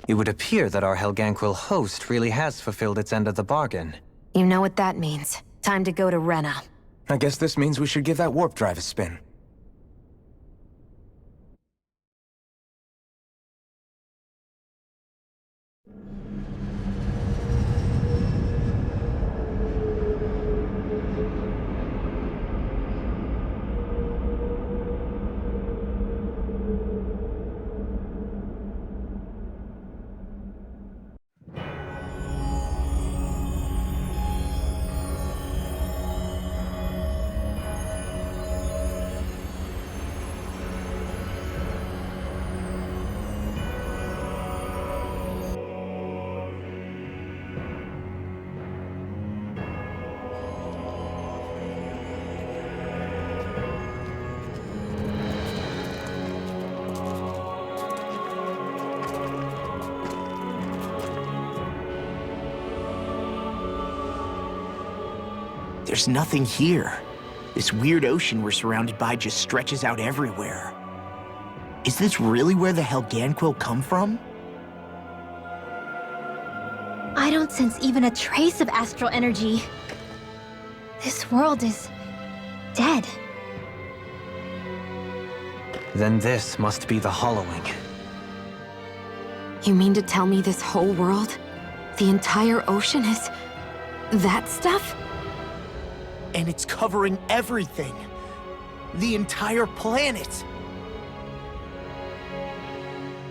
It would appear that our Helganquil host really has fulfilled its end of the bargain. You know what that means. Time to go to Rena. I guess this means we should give that warp drive a spin. There's nothing here. This weird ocean we're surrounded by just stretches out everywhere. Is this really where the Helganquil come from? I don't sense even a trace of astral energy. This world is dead. Then this must be the Hollowing. You mean to tell me this whole world, the entire ocean is that stuff? And it's covering everything. The entire planet.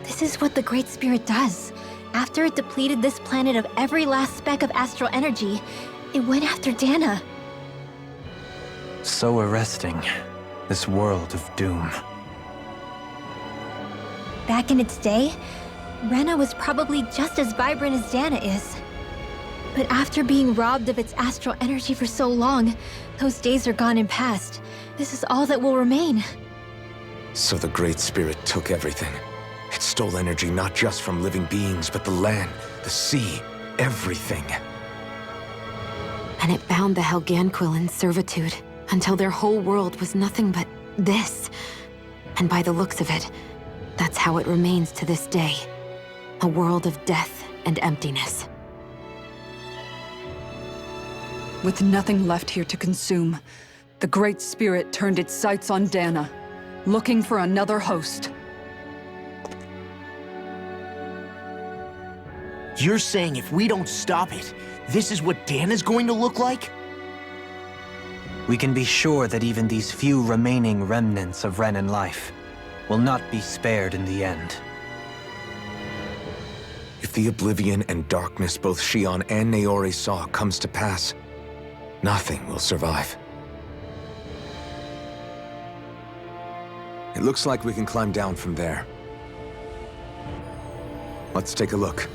This is what the Great Spirit does. After it depleted this planet of every last speck of astral energy, it went after Dana. So arresting. This world of doom. Back in its day, Rena was probably just as vibrant as Dana is. But after being robbed of its astral energy for so long, those days are gone and past. This is all that will remain. So the Great Spirit took everything. It stole energy not just from living beings, but the land, the sea, everything. And it bound the Helganquil in servitude, until their whole world was nothing but this. And by the looks of it, that's how it remains to this day. A world of death and emptiness. With nothing left here to consume, the Great Spirit turned its sights on Dana, looking for another host. You're saying if we don't stop it, this is what Dana's going to look like? We can be sure that even these few remaining remnants of Renan life will not be spared in the end. If the oblivion and darkness both Shion and Naori saw comes to pass, nothing will survive. It looks like we can climb down from there. Let's take a look.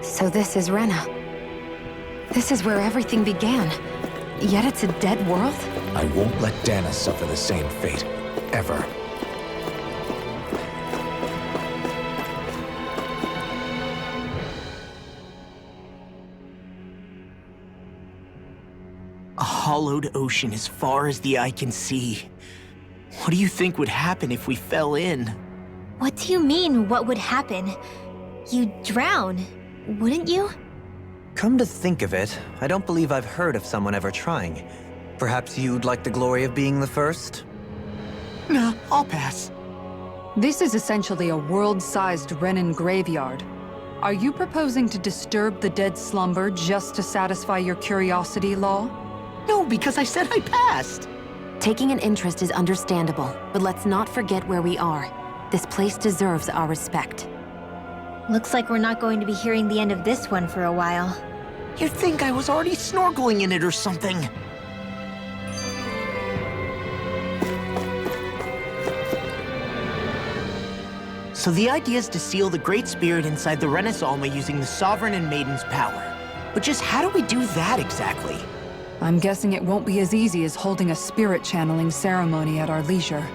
So this is Rena. This is where everything began. Yet it's a dead world? I won't let Dana suffer the same fate, ever. A hollowed ocean as far as the eye can see. What do you think would happen if we fell in? What do you mean, what would happen? You'd drown, wouldn't you? Come to think of it, I don't believe I've heard of someone ever trying. Perhaps you'd like the glory of being the first? Nah, I'll pass. This is essentially a world-sized Renan graveyard. Are you proposing to disturb the dead slumber just to satisfy your curiosity, Law? No, because I said I passed. Taking an interest is understandable, but let's not forget where we are. This place deserves our respect. Looks like we're not going to be hearing the end of this one for a while. You'd think I was already snorkeling in it or something. So the idea is to seal the Great Spirit inside the Renas Alma using the Sovereign and Maiden's power. But just how do we do that exactly? I'm guessing it won't be as easy as holding a spirit channeling ceremony at our leisure.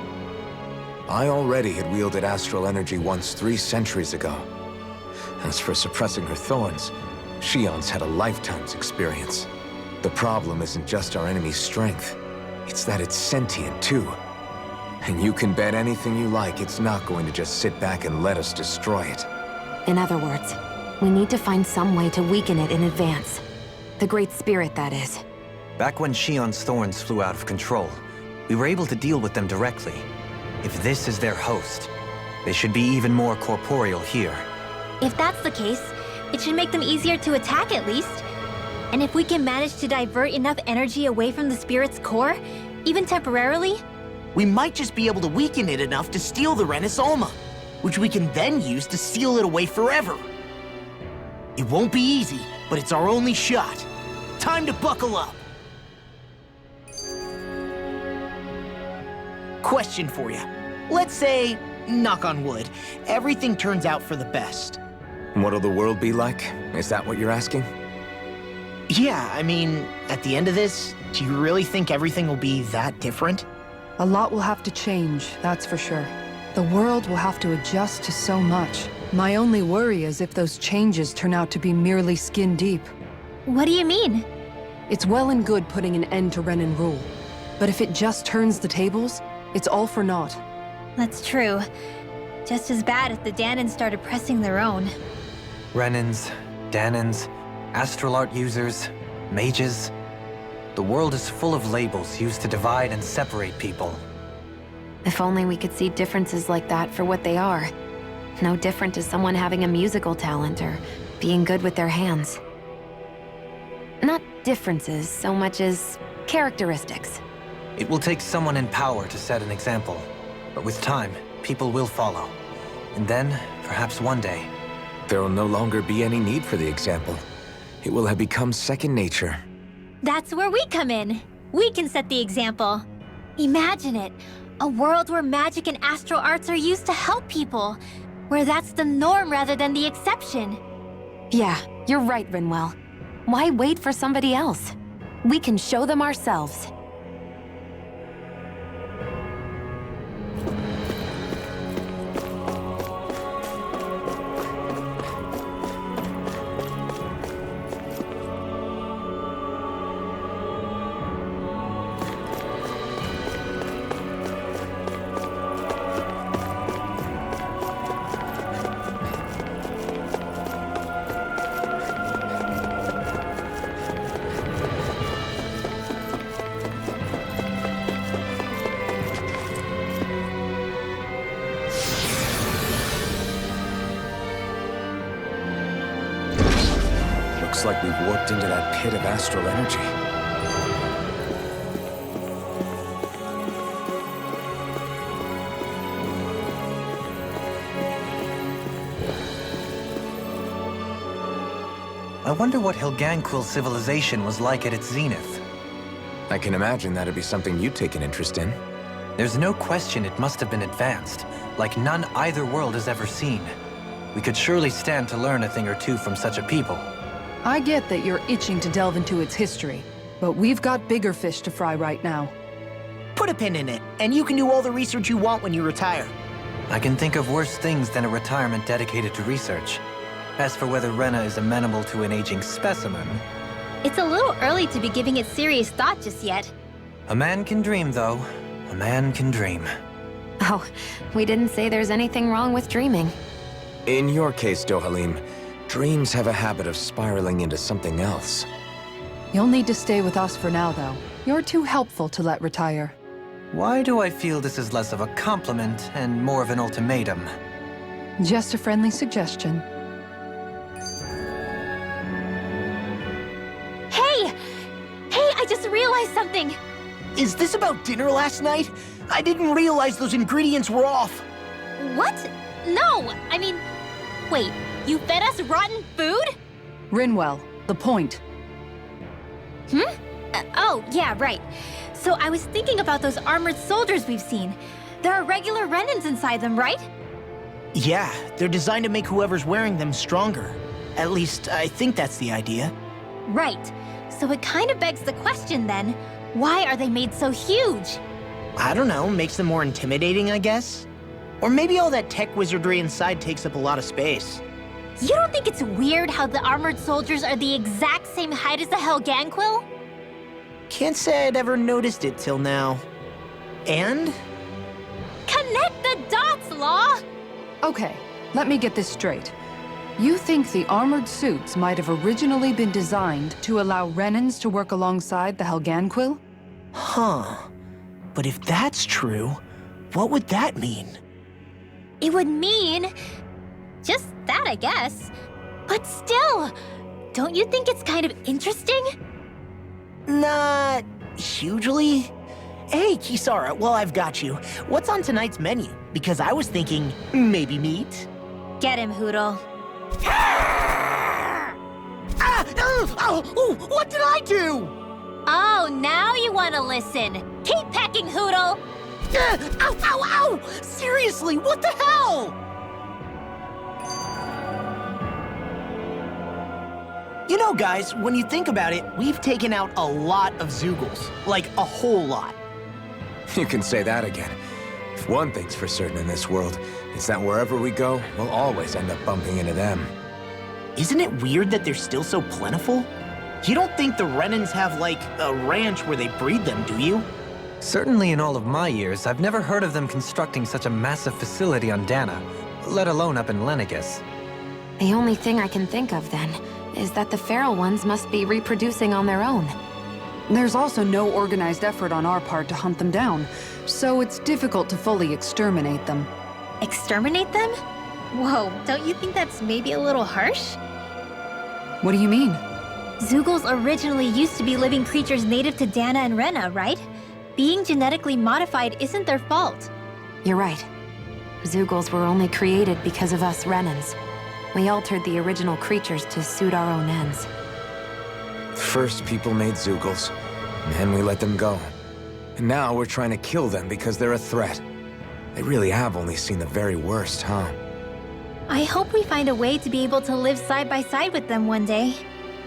I already had wielded astral energy once 3 centuries ago. As for suppressing her thorns, Shion's had a lifetime's experience. The problem isn't just our enemy's strength, it's that it's sentient too. And you can bet anything you like it's not going to just sit back and let us destroy it. In other words, we need to find some way to weaken it in advance. The Great Spirit, that is. Back when Shion's thorns flew out of control, we were able to deal with them directly. If this is their host, they should be even more corporeal here. If that's the case, it should make them easier to attack at least. And if we can manage to divert enough energy away from the spirit's core, even temporarily, We might just be able to weaken it enough to steal the Renis Alma, which we can then use to seal it away forever. It won't be easy, but it's our only shot. Time to buckle up. Question for you. Let's say, knock on wood, everything turns out for the best. What'll the world be like? Is that what you're asking? Yeah, I mean, at the end of this, do you really think everything will be that different? A lot will have to change, that's for sure. The world will have to adjust to so much. My only worry is if those changes turn out to be merely skin deep. what do you mean? It's well and good putting an end to Renin rule. But if it just turns the tables, it's all for naught. That's true. Just as bad if the Danans started pressing their own. Renins, Danans, astral art users, mages. The world is full of labels used to divide and separate people. If only we could see differences like that for what they are. No different as someone having a musical talent or being good with their hands. Not differences so much as characteristics. It will take someone in power to set an example. But with time, people will follow. And then, perhaps one day, There will no longer be any need for the example. It will have become second nature. That's where we come in. We can set the example. Imagine it. A world where magic and astral arts are used to help people. Where that's the norm rather than the exception. Yeah, you're right, Rinwell. Why wait for somebody else? We can show them ourselves. Looks like we've warped into that pit of astral energy. I wonder what Helganquil civilization was like at its zenith. I can imagine that'd be something you'd take an interest in. There's no question it must have been advanced, like none either world has ever seen. We could surely stand to learn a thing or two from such a people. I get that you're itching to delve into its history, but we've got bigger fish to fry right now. Put a pin in it, and you can do all the research you want when you retire. I can think of worse things than a retirement dedicated to research. As for whether Rena is amenable to an aging specimen, It's a little early to be giving it serious thought just yet. a man can dream, though. A man can dream. Oh, we didn't say there's anything wrong with dreaming. In your case, Dohalim, dreams have a habit of spiraling into something else. You'll need to stay with us for now, though. You're too helpful to let retire. Why do I feel this is less of a compliment and more of an ultimatum? Just a friendly suggestion. Hey! Hey, I just realized something! Is this about dinner last night? I didn't realize those ingredients were off. What? No! I mean, wait, you fed us rotten food? Rinwell, the point. Oh, yeah, right. So I was thinking about those armored soldiers we've seen. There are regular Renins inside them, right? Yeah, they're designed to make whoever's wearing them stronger. At least, I think that's the idea. Right. So it kind of begs the question then, why are they made so huge? I don't know, makes them more intimidating, I guess? Or maybe all that tech wizardry inside takes up a lot of space. You don't think it's weird how the armored soldiers are the exact same height as the Helganquil? Can't say I'd ever noticed it till now. And? Connect the dots, Law! Okay, let me get this straight. You think the armored suits might have originally been designed to allow Renans to work alongside the Helganquil? Huh. But if that's true, what would that mean? It would mean... just that, I guess. But still, don't you think it's kind of interesting? Not hugely. Hey, Kisara, well, I've got you. What's on tonight's menu? Because I was thinking maybe meat. Get him, Hootle. What did I do? Oh, now you want to listen. Keep pecking, Hootle! Ow, ow, ow! Seriously, what the hell? You know, guys, when you think about it, we've taken out a lot of Zeugles. Like, a whole lot. You can say that again. If one thing's for certain in this world, it's that wherever we go, we'll always end up bumping into them. Isn't it weird that they're still so plentiful? You don't think the Renans have, like, a ranch where they breed them, do you? Certainly in all of my years, I've never heard of them constructing such a massive facility on Dana, let alone up in Lenegus. The only thing I can think of, then, is that the feral ones must be reproducing on their own. There's also no organized effort on our part to hunt them down, so it's difficult to fully exterminate them. Exterminate them? Whoa, don't you think that's maybe a little harsh? What do you mean? Zeugles originally used to be living creatures native to Dana and Rena, right? Being genetically modified isn't their fault. You're right. Zeugles were only created because of us Renans. We altered the original creatures to suit our own ends. First, people made Zeugles, and then we let them go. And now we're trying to kill them because they're a threat. They really have only seen the very worst, huh? I hope we find a way to be able to live side by side with them one day.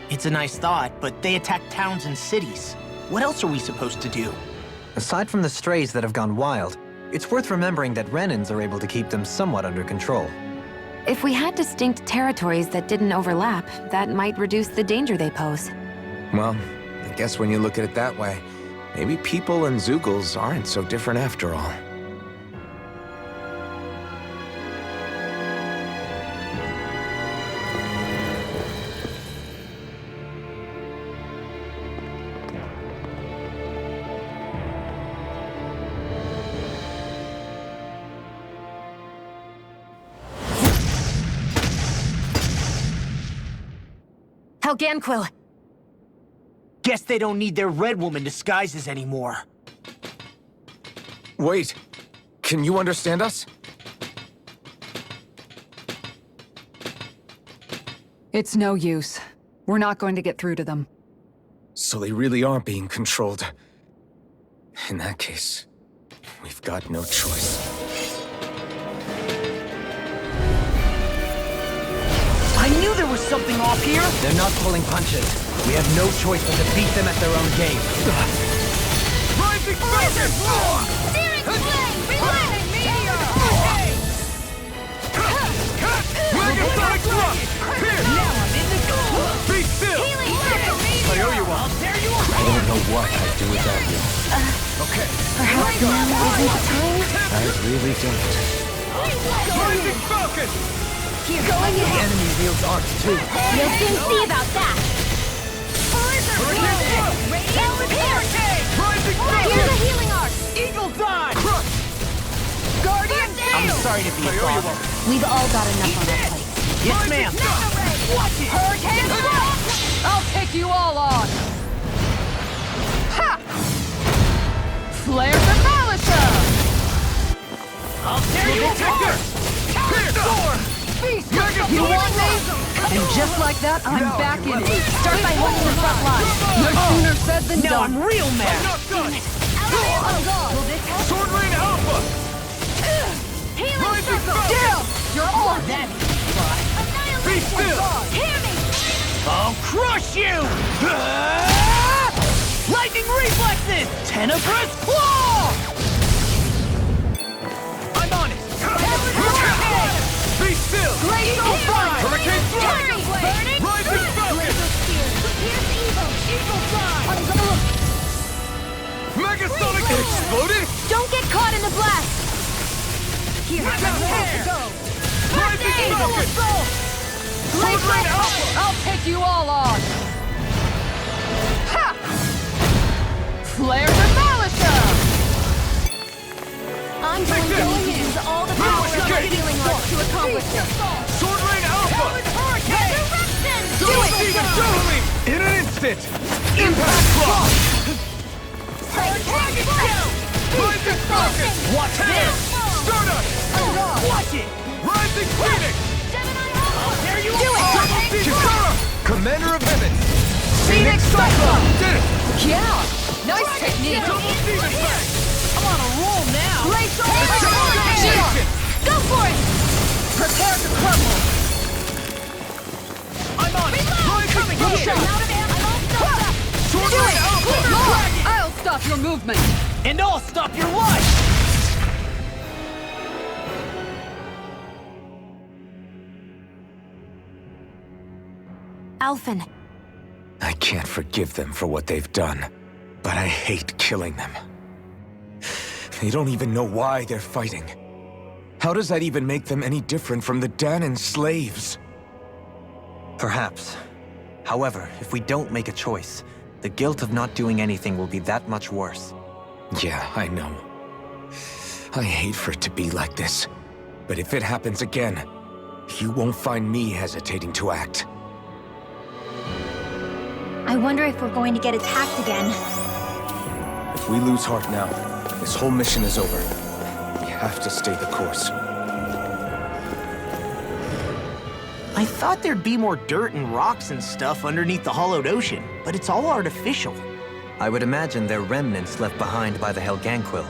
It's a nice thought, but they attack towns and cities. What else are we supposed to do? Aside from the strays that have gone wild, it's worth remembering that Renans are able to keep them somewhat under control. If we had distinct territories that didn't overlap, that might reduce the danger they pose. Well, I guess when you look at it that way, maybe people and Zeugles aren't so different after all. Helganquil! Guess they don't need their Red Woman disguises anymore. Wait, can you understand us? It's no use. We're not going to get through to them. So they really are being controlled. In that case, we've got no choice. I knew there was something off here! They're not pulling punches. We have no choice but to beat them at their own game. Rising Falcon! Searing Flame! Reloading Meteor! Megasonic Thrust! Now I'm in the goal! Be still! Healing Meteor! I owe you one. I'll tear you apart! I don't know what I'd do without you. Okay. Perhaps now isn't the time? I really don't. Rising Falcon! Here, going The ahead! enemy wields arcs too. You'll soon see about that! Rising Here's Falcon! a healing arc! Eagle Dive! Crush! Guardian! I'm sorry to be a bother. We've all got enough on our plates. Yes, ma'am! Watch it! Hurricane I'll take you all on! Ha! Flare the Malisha! I'll tear you apart! Beast, you want me? And just like that, I'm back in it. Start by holding the front line. No sooner said than Now done. I'm real mad! Sword Rain Alpha! Healing circle! Down! You're on! Be still! Hear me! I'll crush you! Lightning reflexes! Tenebrous claw! I'm on it! here! Let's go! Take it! I'll take you all on! Ha! Flare the Malika! I'm going to need to use all the power of my healing arts to accomplish this. Sword Rain Alpha! Resurrection! Do it! In an instant! Impact Block! Rising Focus! Watch this! Stardust! Watch it! Rising Phoenix! There you Do it! Kisara! Commander of Heaven! Phoenix Cyclone! Did it! Yeah! Nice technique! Double Demon Blade! I'm on a roll now! Blaze Action! Go for it! Prepare to crumble! I'm on it! Rising Coming Focus! in! Sword Rain Alpha! I'll stop your movement! And I'll stop your life! Alphen, I can't forgive them for what they've done, but I hate killing them. They don't even know why they're fighting. How does that even make them any different from the Dahnan slaves? Perhaps. However, if we don't make a choice, the guilt of not doing anything will be that much worse. Yeah, I know. I hate for it to be like this. But if it happens again, you won't find me hesitating to act. I wonder if we're going to get attacked again. If we lose heart now, this whole mission is over. We have to stay the course. I thought there'd be more dirt and rocks and stuff underneath the hollowed ocean, but it's all artificial. I would imagine they're remnants left behind by the Helganquil,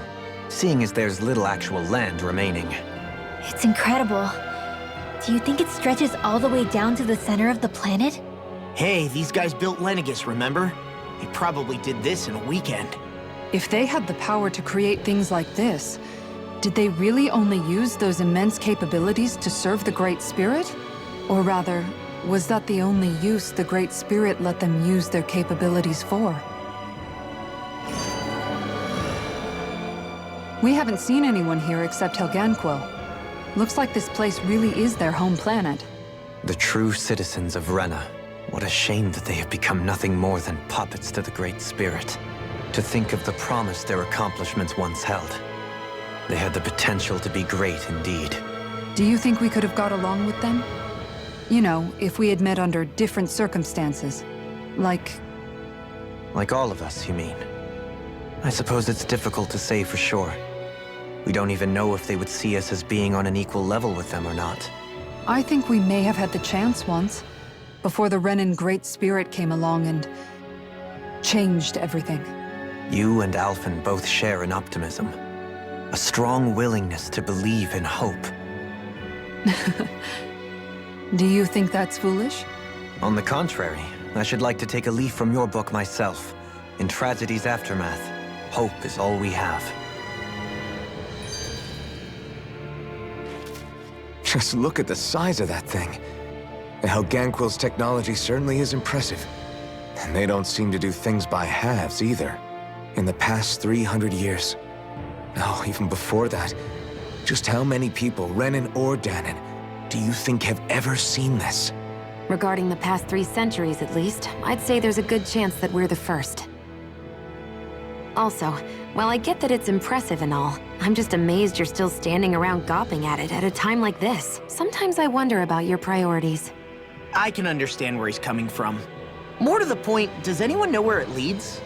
seeing as there's little actual land remaining. It's incredible. Do you think it stretches all the way down to the center of the planet? Hey, these guys built Lenegis, remember? They probably did this in a weekend. If they had the power to create things like this, did they really only use those immense capabilities to serve the Great Spirit? Or rather, was that the only use the Great Spirit let them use their capabilities for? We haven't seen anyone here except Helganquil. Looks like this place really is their home planet. The true citizens of Rena. What a shame that they have become nothing more than puppets to the Great Spirit. To think of the promise their accomplishments once held. They had the potential to be great indeed. Do you think we could have got along with them? You know, if we had met under different circumstances. Like all of us, you mean? I suppose it's difficult to say for sure. We don't even know if they would see us as being on an equal level with them or not. I think we may have had the chance once, before the Renan Great Spirit came along and changed everything. You and Alphen both share an optimism. A strong willingness to believe in hope. Do you think that's foolish? On the contrary, I should like to take a leaf from your book myself. In tragedy's aftermath, hope is all we have. Just look at the size of that thing. The Helganquil's technology certainly is impressive. And they don't seem to do things by halves either. In the past 300 years. Oh, even before that. Just how many people, Renan or Dahnan, do you think have ever seen this? regarding the past 3 centuries at least, I'd say there's a good chance that we're the first. Also, while I get that it's impressive and all, I'm just amazed you're still standing around gawping at it at a time like this. Sometimes I wonder about your priorities. I can understand where he's coming from. More to the point, does anyone know where it leads?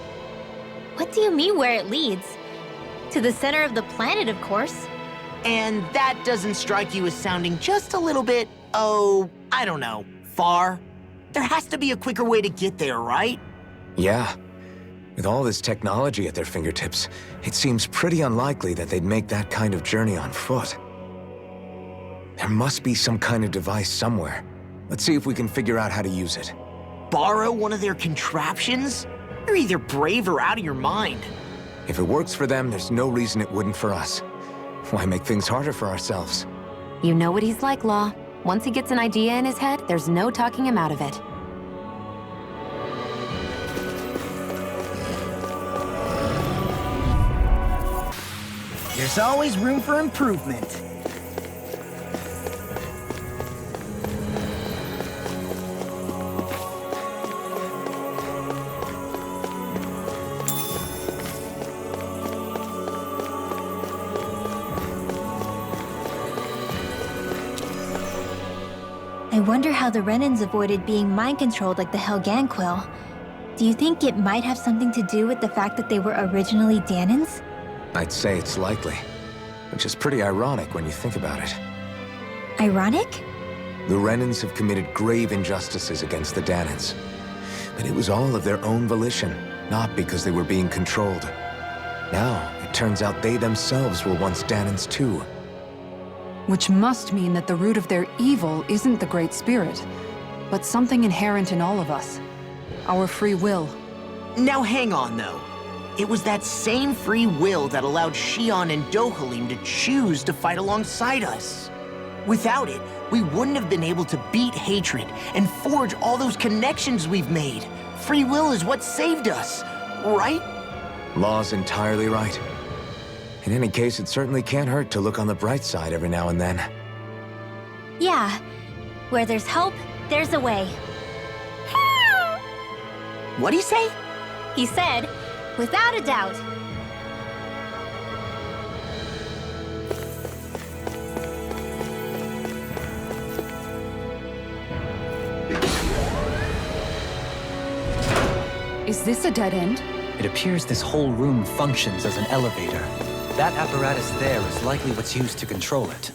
What do you mean where it leads? To the center of the planet, of course. And that doesn't strike you as sounding just a little bit, oh, I don't know, far? There has to be a quicker way to get there, right? Yeah. With all this technology at their fingertips, it seems pretty unlikely that they'd make that kind of journey on foot. There must be some kind of device somewhere. Let's see if we can figure out how to use it. Borrow one of their contraptions? You're either brave or out of your mind. If it works for them, there's no reason it wouldn't for us. Why make things harder for ourselves? You know what he's like, Law. Once he gets an idea in his head, there's no talking him out of it. There's always room for improvement. I wonder how the Renans avoided being mind-controlled like the Helganquil. Do you think it might have something to do with the fact that they were originally Dahnans? I'd say it's likely, which is pretty ironic when you think about it. Ironic? The Renans have committed grave injustices against the Dahnans. But it was all of their own volition, not because they were being controlled. Now, it turns out they themselves were once Dahnans too. Which must mean that the root of their evil isn't the Great Spirit, but something inherent in all of us. Our free will. Now hang on, though. It was that same free will that allowed Xion and Dohalim to choose to fight alongside us. Without it, we wouldn't have been able to beat hatred and forge all those connections we've made. Free will is what saved us, right? Law's entirely right. In any case, it certainly can't hurt to look on the bright side every now and then. Yeah. Where there's hope, there's a way. What'd he say? He said, without a doubt. Is this a dead end? It appears this whole room functions as an elevator. That apparatus there is likely what's used to control it.